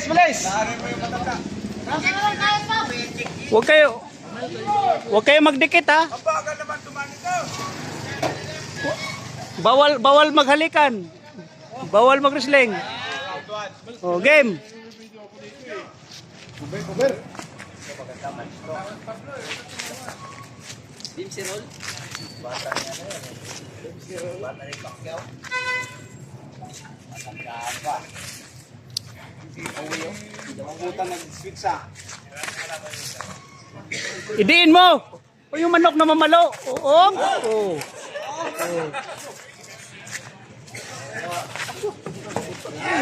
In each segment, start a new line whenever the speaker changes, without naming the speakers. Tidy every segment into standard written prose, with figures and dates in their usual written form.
bilis.
Huwag kayo magdikit ha.
Bagal naman tumanito.
Bawal maghalikan. Bawal mag-wrestling. Oh, game. Idiin mo. O yung manok na mamalo. Oo. Oh.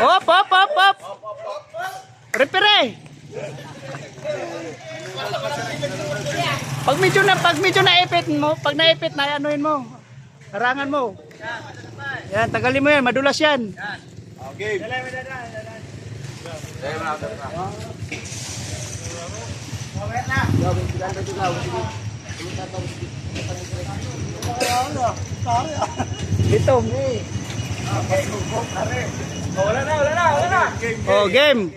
Hop, hop, hop, hop. Repere. Pag medyo naipit mo, pag naipit na anuin mo. Harangan mo. Yan, tagalin mo yan, madulas yan.
Okay.
Dito.
Wala na.
Oh, game.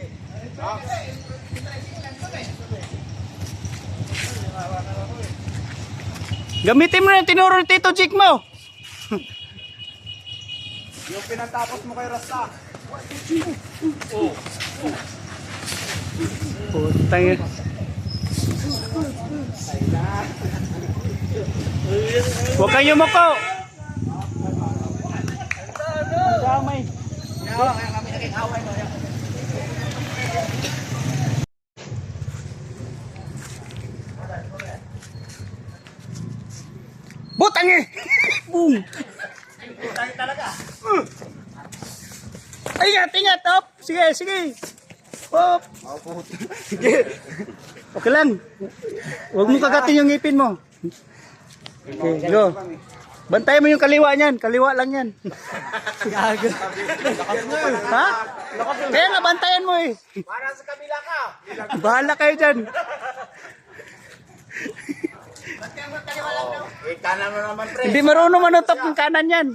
Gamitin mo na yung tinuro ni Tito Chick mo.
Yung pinatapos mo kay Rasta.
Putang ina. Huwag kang yumuko. Damay. Butang eh! Boom!
Tayo talaga.
Ingat! Op! Sige! Op! Okay lang. Huwag mo kagatin yung ngipin mo. Okay, go. Bantayan mo yung kaliwa niyan. Kaliwa lang yan. Gago. Ha? Kaya nga, bantayan mo eh.
Para sa kabila ka.
Bahala kayo dyan.
Kanan mo naman, pre.
Hindi marunong manutop yung kanan yan.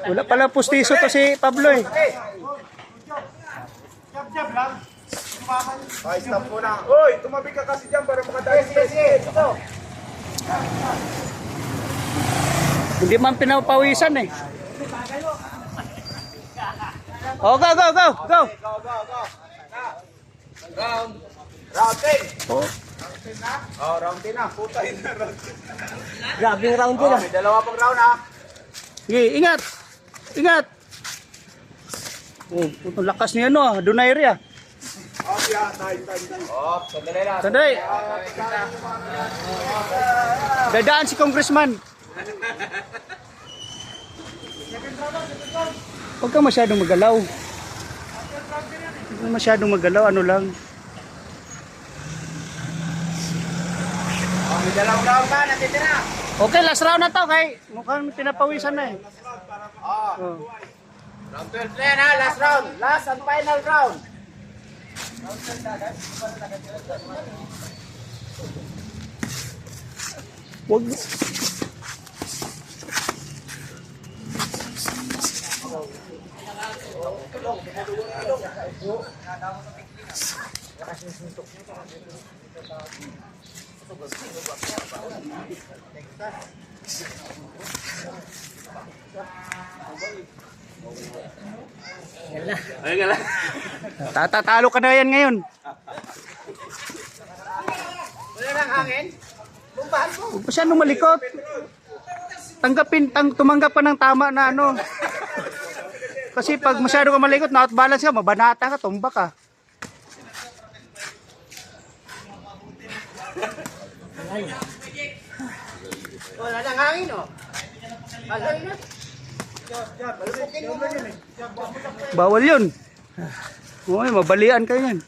Wala pala pustiso to si Pablo eh.
Jab lang. Ay, stop muna. Uy, tumabi ka kasi dyan para makadali. Sige.
Hindi man pinapawisan eh. Oh, go!
Go. Round 10.
Oh.
Round 10 na. Puta yun na round 10.
Grabe yung round din ah.
May dalawa pang round ha.
Sige, ingat! Oh, putong lakas niya no, Donaire ah.
Time. Sandali lang.
Sandali. Dadaan si Congressman. Huwag ka masyadong magalaw. Ano lang.
May dalawang round pa. Natitira.
Okay, last round na to kay mukhang pinapawisan na eh. Oh.
Round 12 na yan ha. Last round. Last and final round.
Wag.
Ay, gala.
Tatatalo ka na yan ngayon.
Wala nang hangin? Bumbahan mo.
Huwag masyadong malikot. Tumanggap ka ng tama na ano. Kasi pag masyado ka malikot, na outbalance ka, mabanata ka, tumba ka.
Wala nang hangin oh. Hangin na.
Bawal yun. Uy, mabalian kayo yan.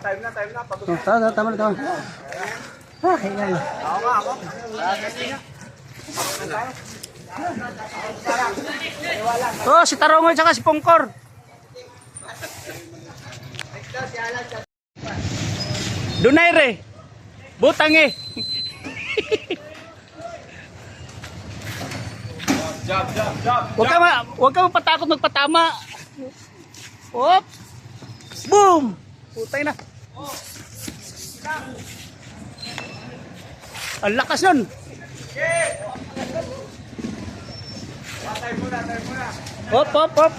Time na.
Tama na. Yan.
Ako.
Oh, si Tarongoy tsaka si Pongkor. Dunay re. Butang eh.
Jab, jab, jab.
Huwag ka mapatakot magpatama. Hop. Boom. Putay na. Ang lakas nun.
Tayo muna, tayo muna.
Hop, hop, hop.